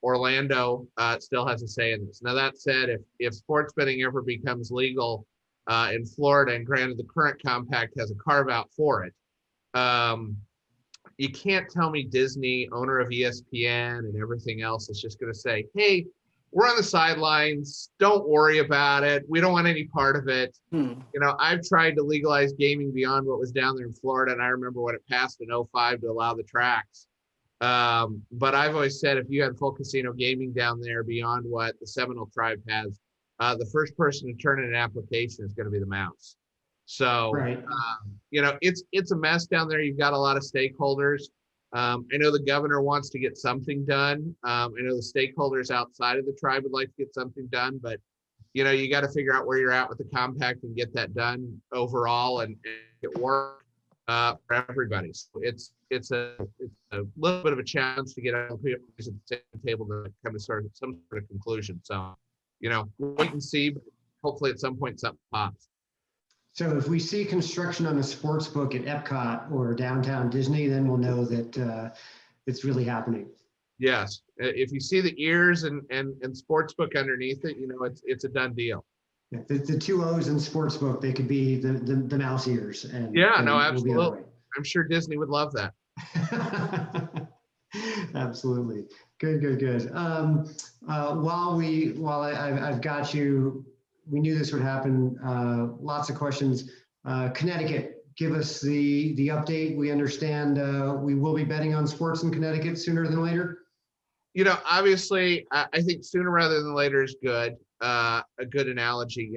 Orlando still has a say in this. Now that said, if sports betting ever becomes legal in Florida, and granted the current compact has a carve out for it, you can't tell me Disney, owner of ESPN and everything else, is just going to say, hey, we're on the sidelines. Don't worry about it. We don't want any part of it. I've tried to legalize gaming beyond what was down there in Florida. And I remember when it passed in 05 to allow the tracks. But I've always said, if you had full casino gaming down there beyond what the Seminole tribe has, the first person to turn in an application is going to be the mouse. So, Right. It's a mess down there. You've got a lot of stakeholders. I know the governor wants to get something done. I know the stakeholders outside of the tribe would like to get something done, but you got to figure out where you're at with the compact and get that done overall and it work for everybody. So it's a little bit of a challenge to get on the same table to come to some sort of conclusion. So, wait and see. But hopefully, at some point, something pops. So if we see construction on a sports book at Epcot or downtown Disney, then we'll know that it's really happening. Yes, if you see the ears and sports book underneath it, it's a done deal. Yeah, the two O's in sports book, they could be the mouse ears. And yeah, and no, we'll absolutely. I'm sure Disney would love that. Absolutely. Good. While I've got you, we knew this would happen. Lots of questions. Connecticut, give us the update. We understand we will be betting on sports in Connecticut sooner than later. Obviously, I think sooner rather than later is good. A good analogy.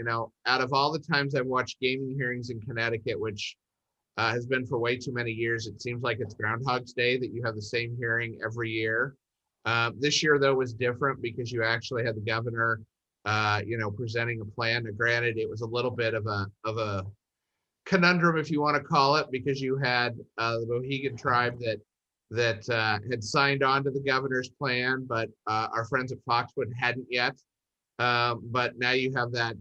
Out of all the times I've watched gaming hearings in Connecticut, which has been for way too many years, it seems like it's Groundhog's Day that you have the same hearing every year. This year, though, was different because you actually had the governor presenting a plan. Now, granted, it was a little bit of a conundrum, if you want to call it, because you had the Mohegan tribe that had signed on to the governor's plan, but our friends at Foxwood hadn't yet. But now you have that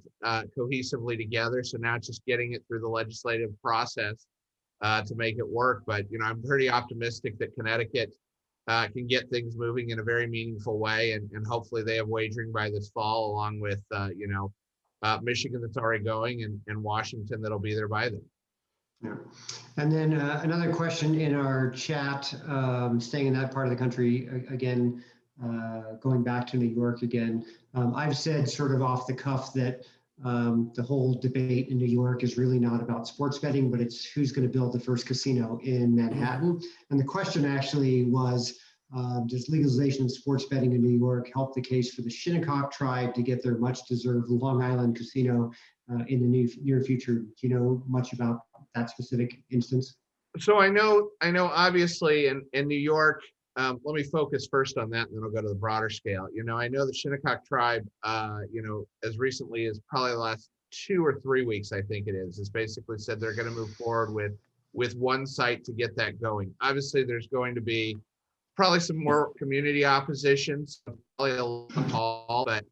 cohesively together. So now it's just getting it through the legislative process to make it work. But, I'm pretty optimistic that Connecticut can get things moving in a very meaningful way. And hopefully they have wagering by this fall, along with, Michigan that's already going and Washington that'll be there by then. Yeah. And then another question in our chat, staying in that part of the country again, going back to New York again. I've said sort of off the cuff that the whole debate in New York is really not about sports betting, but it's who's going to build the first casino in Manhattan. And the question actually was, does legalization of sports betting in New York help the case for the Shinnecock tribe to get their much deserved Long Island casino in the near future? Do you know much about that specific instance? So I know obviously in New York, let me focus first on that and then I'll go to the broader scale. I know the Shinnecock tribe, as recently as probably the last 2 or 3 weeks, I think it is basically said they're going to move forward with one site to get that going. Obviously, there's going to be probably some more community opposition, so probably a little small, but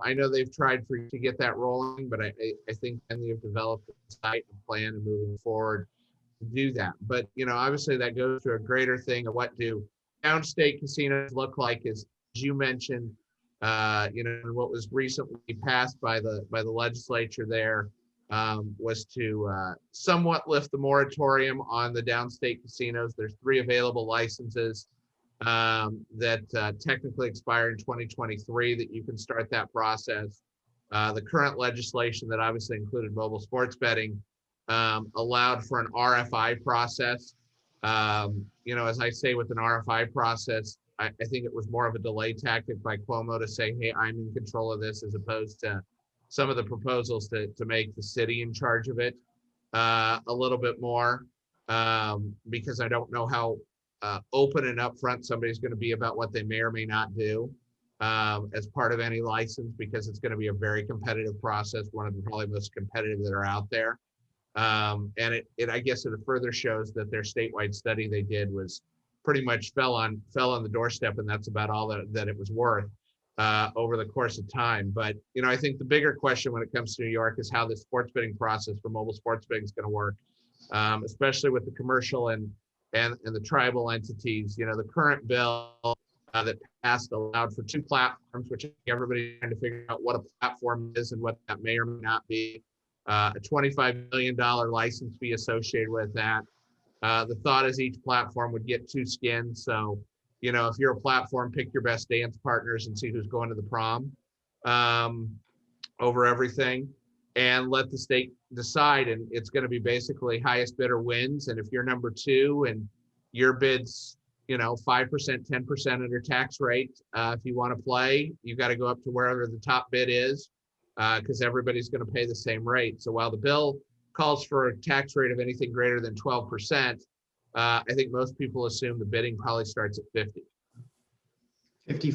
I know they've tried to get that rolling, but I think then they've developed a site and plan and moving forward to do that. But obviously that goes to a greater thing of what do downstate casinos look like, as you mentioned, what was recently passed by the legislature there was to somewhat lift the moratorium on the downstate casinos. There's 3 available licenses that technically expire in 2023 that you can start that process. The current legislation that obviously included mobile sports betting allowed for an RFI process. As I say with an RFI process, I think it was more of a delay tactic by Cuomo to say, hey, I'm in control of this, as opposed to some of the proposals to make the city in charge of it a little bit more. because I don't know how open and upfront somebody's going to be about what they may or may not do as part of any license, because it's going to be a very competitive process, one of the probably most competitive that are out there. And it I guess it further shows that their statewide study they did was pretty much fell on the doorstep, and that's about all that it was worth over the course of time. But I think the bigger question when it comes to New York is how the sports betting process for mobile sports betting is going to work, especially with the commercial and the tribal entities. The current bill that passed allowed for 2 platforms, which I think everybody's trying to figure out what a platform is and what that may or may not be. A $25 million license fee associated with that. The thought is each platform would get 2 skins. So, if you're a platform, pick your best dance partners and see who's going to the prom over everything, and let the state decide. And it's going to be basically highest bidder wins. And if you're number 2 and your bid's 5%, 10% under tax rate, if you want to play, you've got to go up to wherever the top bid is, because everybody's going to pay the same rate. So while the bill calls for a tax rate of anything greater than 12%, I think most people assume the bidding probably starts at 50. 50.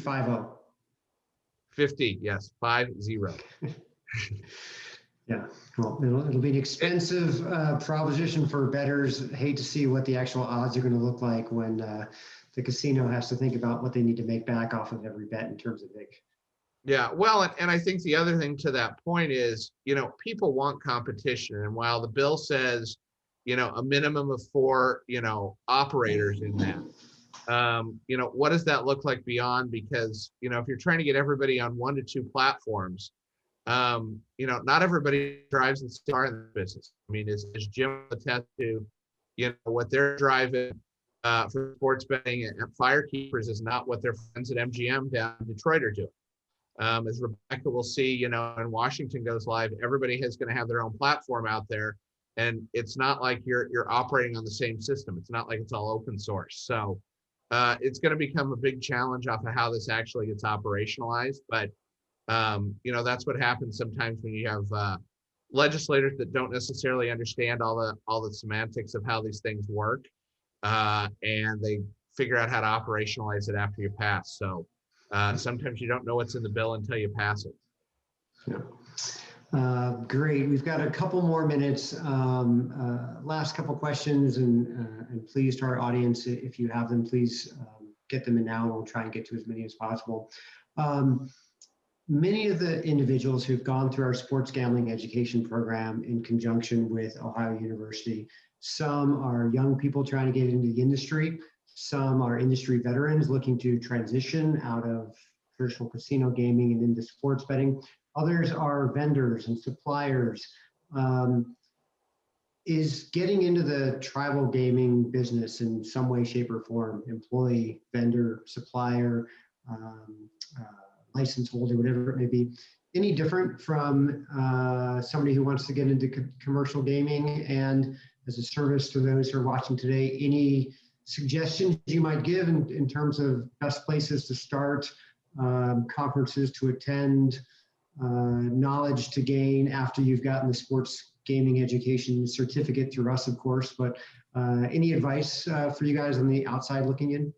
50, yes, 50. Yeah, well, it'll be an expensive proposition for bettors. Hate to see what the actual odds are going to look like when the casino has to think about what they need to make back off of every bet in terms of VIC. Yeah, well, and I think the other thing to that point is, people want competition. And while the bill says, a minimum of 4, operators in that, what does that look like beyond? Because, if you're trying to get everybody on 1 to 2 platforms, not everybody drives the star in the business. I mean, as Jim attest to, what they're driving for sports betting and FireKeepers is not what their friends at MGM down in Detroit are doing. As Rebecca will see, when Washington goes live, everybody is going to have their own platform out there. And it's not like you're operating on the same system. It's not like it's all open source. So it's going to become a big challenge off of how this actually gets operationalized. But, that's what happens sometimes when you have legislators that don't necessarily understand all the semantics of how these things work. And they figure out how to operationalize it after you pass. So sometimes you don't know what's in the bill until you pass it. Yeah. Great. We've got a couple more minutes. Last couple questions, and please, to our audience, if you have them, please get them in now, and we'll try and get to as many as possible. Many of the individuals who've gone through our sports gambling education program in conjunction with Ohio University, some are young people trying to get into the industry. Some are industry veterans looking to transition out of traditional casino gaming and into sports betting. Others are vendors and suppliers. Is getting into the tribal gaming business in some way, shape, or form, employee, vendor, supplier, license holder, whatever it may be, any different from somebody who wants to get into commercial gaming? And as a service to those who are watching today, any suggestions you might give in terms of best places to start, conferences to attend, knowledge to gain after you've gotten the sports gaming education certificate through us, of course, but any advice for you guys on the outside looking in?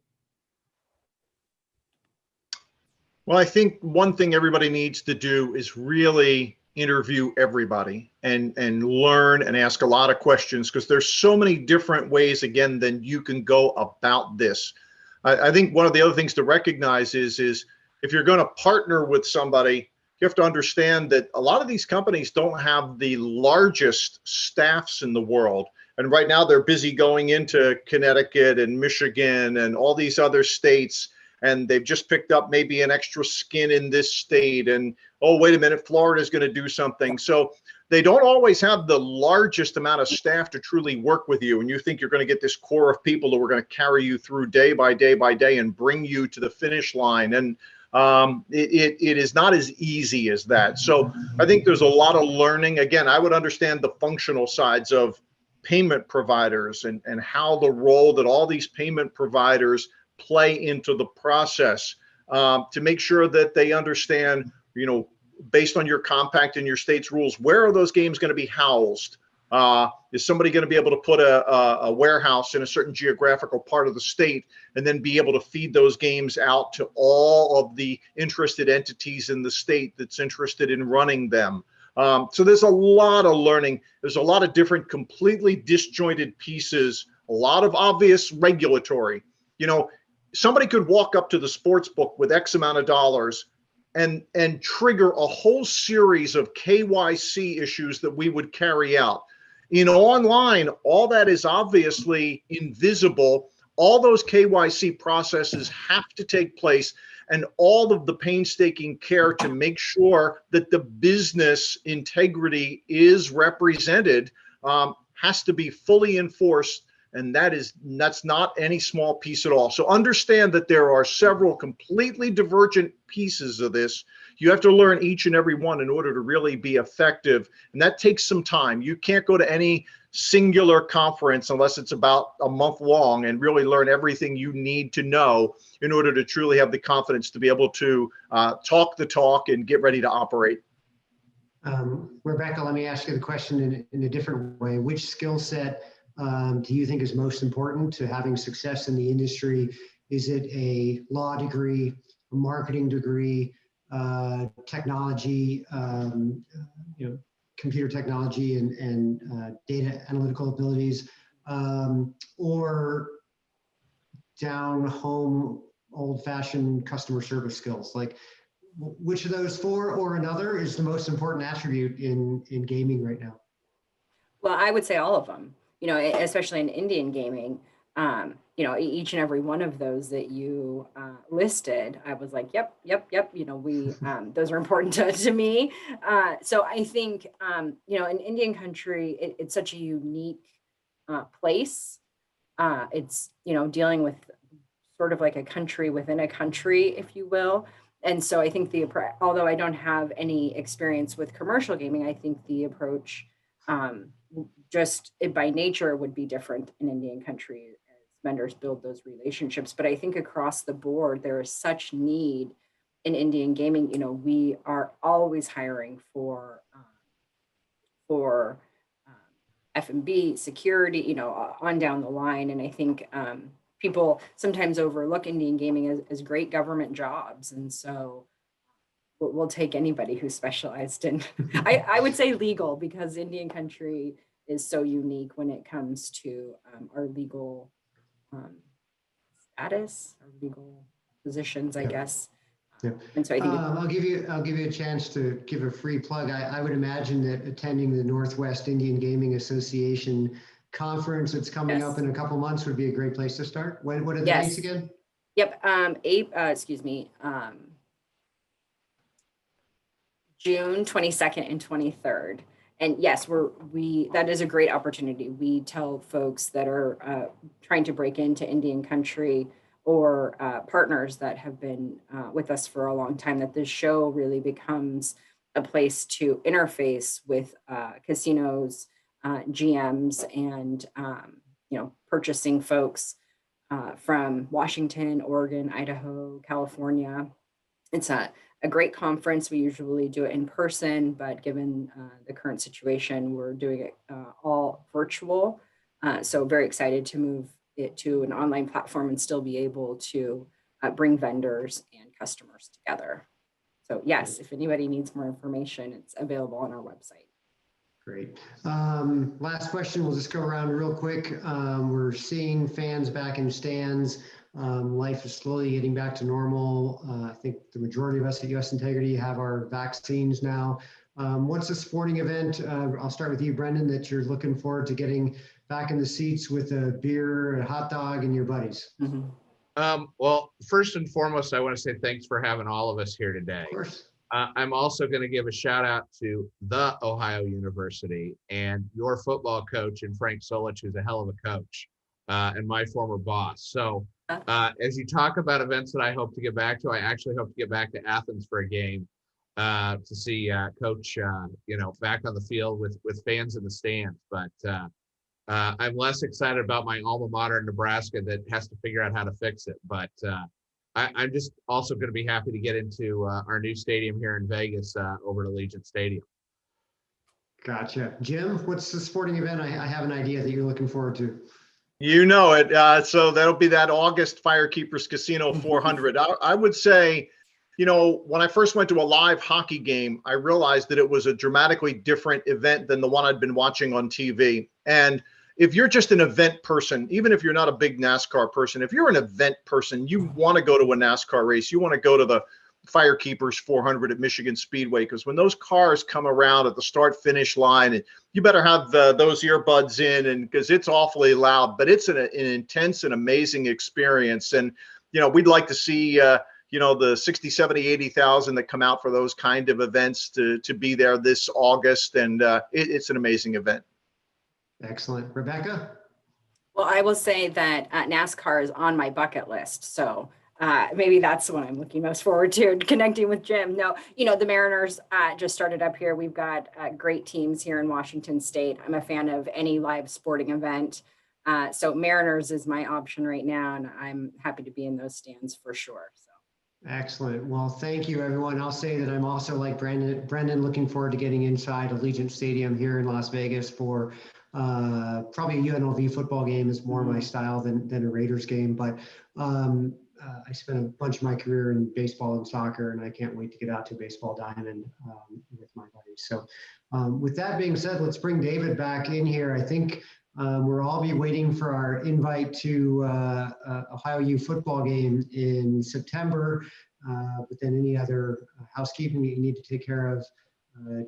Well, I think one thing everybody needs to do is really interview everybody and learn and ask a lot of questions, because there's so many different ways, again, than you can go about this. I think one of the other things to recognize is if you're going to partner with somebody, you have to understand that a lot of these companies don't have the largest staffs in the world. And right now they're busy going into Connecticut and Michigan and all these other states. And they've just picked up maybe an extra skin in this state. And, oh, wait a minute, Florida is going to do something. So they don't always have the largest amount of staff to truly work with you. And you think you're going to get this core of people who are going to carry you through day by day by day and bring you to the finish line. And it is not as easy as that. So I think there's a lot of learning. Again, I would understand the functional sides of payment providers and how the role that all these payment providers play into the process, to make sure that they understand, based on your compact and your state's rules, where are those games going to be housed? Is somebody going to be able to put a warehouse in a certain geographical part of the state and then be able to feed those games out to all of the interested entities in the state that's interested in running them? So there's a lot of learning. There's a lot of different completely disjointed pieces, a lot of obvious regulatory. Somebody could walk up to the sports book with X amount of dollars and trigger a whole series of KYC issues that we would carry out. In online, all that is obviously invisible. All those KYC processes have to take place, and all of the painstaking care to make sure that the business integrity is represented has to be fully enforced. And that's not any small piece at all. So understand that there are several completely divergent pieces of this. You have to learn each and every one in order to really be effective. And that takes some time. You can't go to any singular conference unless it's about a month long and really learn everything you need to know in order to truly have the confidence to be able to talk the talk and get ready to operate. Rebecca, let me ask you the question in a different way. Which skill set do you think is most important to having success in the industry? Is it a law degree, a marketing degree, technology, computer technology and data analytical abilities, or down home, old-fashioned customer service skills? Like, which of those four or another is the most important attribute in gaming right now? Well, I would say all of them. Especially in Indian gaming, each and every one of those that you listed, I was like, yep. We those are important to me. So I think in Indian country, it's such a unique place. It's dealing with sort of like a country within a country, if you will. And so I think although I don't have any experience with commercial gaming, I think the approach just by nature would be different in Indian country as vendors build those relationships. But I think across the board, there is such need in Indian gaming. We are always hiring for F&B, security, on down the line. And I think people sometimes overlook Indian gaming as great government jobs. And so we'll take anybody who's specialized in, I would say legal, because Indian country is so unique when it comes to our legal status, our legal positions, I guess. Yeah. And so I think I'll give you a chance to give a free plug. I would imagine that attending the Northwest Indian Gaming Association conference that's coming up in a couple months would be a great place to start. What are the dates again? Yep. June 22nd and 23rd. And yes, that is a great opportunity. We tell folks that are trying to break into Indian country or partners that have been with us for a long time, that this show really becomes a place to interface with casinos, GMs, and purchasing folks from Washington, Oregon, Idaho, California. It's a great conference. We usually do it in person, but given the current situation, we're doing it all virtual. So very excited to move it to an online platform and still be able to bring vendors and customers together. So yes, if anybody needs more information, it's available on our website. Great. Last question, we'll just go around real quick. We're seeing fans back in stands. Life is slowly getting back to normal. I think the majority of us at US Integrity have our vaccines now. What's a sporting event, I'll start with you, Brendan, that you're looking forward to getting back in the seats with a beer, a hot dog, and your buddies? Mm-hmm. Well, first and foremost, I want to say thanks for having all of us here today. Of course. I'm also going to give a shout out to the Ohio University and your football coach, and Frank Solich, who's a hell of a coach, and my former boss. So as you talk about events that I hope to get back to, I actually hope to get back to Athens for a game to see Coach, back on the field with fans in the stands. But I'm less excited about my alma mater in Nebraska that has to figure out how to fix it. But I'm just also going to be happy to get into our new stadium here in Vegas over at Allegiant Stadium. Gotcha. Jim, what's the sporting event I have an idea that you're looking forward to? You know it. So that'll be that August FireKeepers Casino 400. I would say, when I first went to a live hockey game, I realized that it was a dramatically different event than the one I'd been watching on TV. And if you're just an event person, even if you're not a big NASCAR person, if you're an event person, you want to go to a NASCAR race, you want to go to the FireKeepers 400 at Michigan Speedway, because when those cars come around at the start finish line, and you better have those earbuds in, and because it's awfully loud, but it's an intense and amazing experience. And we'd like to see the 60, 70, 80,000 that come out for those kind of events to be there this August, and it's an amazing event. Excellent. Rebecca? Well, I will say that NASCAR is on my bucket list. So maybe that's the one I'm looking most forward to, connecting with Jim. No, the Mariners just started up here. We've got great teams here in Washington State. I'm a fan of any live sporting event. So Mariners is my option right now, and I'm happy to be in those stands for sure. So. Excellent. Well, thank you, everyone. I'll say that I'm also, like Brendan, looking forward to getting inside Allegiant Stadium here in Las Vegas for probably a UNLV football game is more my style than a Raiders game. But I spent a bunch of my career in baseball and soccer, and I can't wait to get out to Baseball Diamond with my buddies. So with that being said, let's bring David back in here. I think we'll all be waiting for our invite to Ohio U football game in September, but then any other housekeeping that you need to take care of.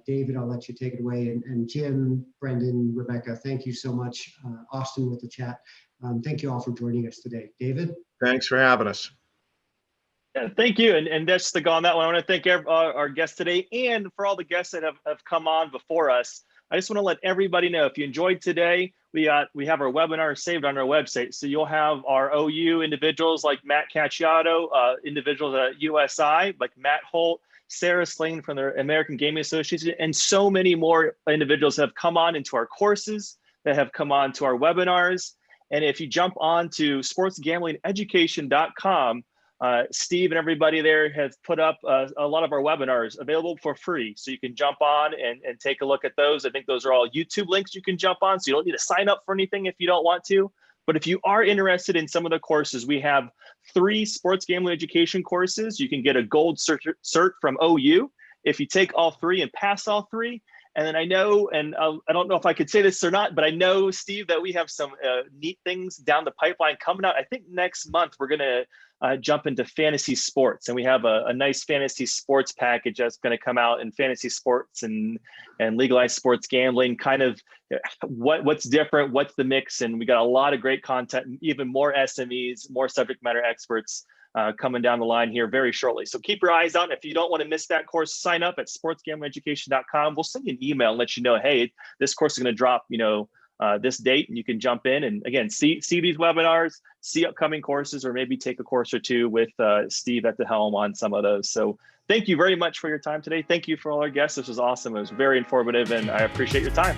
David, I'll let you take it away. And Jim, Brendan, Rebecca, thank you so much. Austin with the chat. Thank you all for joining us today. David? Thanks for having us. Yeah, thank you. And just to go on that one, I want to thank our guests today, and for all the guests that have come on before us. I just want to let everybody know, if you enjoyed today, we have our webinar saved on our website. So you'll have our OU individuals like Matt Cacciato, individuals at USI like Matt Holt, Sarah Slane from the American Gaming Association, and so many more individuals that have come on into our courses, that have come on to our webinars. And if you jump on to sportsgamblingeducation.com, Steve and everybody there has put up a lot of our webinars available for free. So you can jump on and take a look at those. I think those are all YouTube links you can jump on. So you don't need to sign up for anything if you don't want to. But if you are interested in some of the courses, we have 3 sports gambling education courses. You can get a gold cert from OU if you take all 3 and pass all 3. And then I know, and I don't know if I could say this or not, but I know, Steve, that we have some neat things down the pipeline coming out. I think next month we're going to jump into fantasy sports, and we have a nice fantasy sports package that's going to come out in fantasy sports and legalized sports gambling, kind of what's different, what's the mix. And we got a lot of great content, even more SMEs, more subject matter experts coming down the line here very shortly. So keep your eyes out. If you don't want to miss that course, sign up at sportsgamblingeducation.com. We'll send you an email and let you know, hey, this course is going to drop, this date, and you can jump in and again, see these webinars, see upcoming courses, or maybe take a course or two with Steve at the helm on some of those. So thank you very much for your time today. Thank you for all our guests. This was awesome. It was very informative, and I appreciate your time.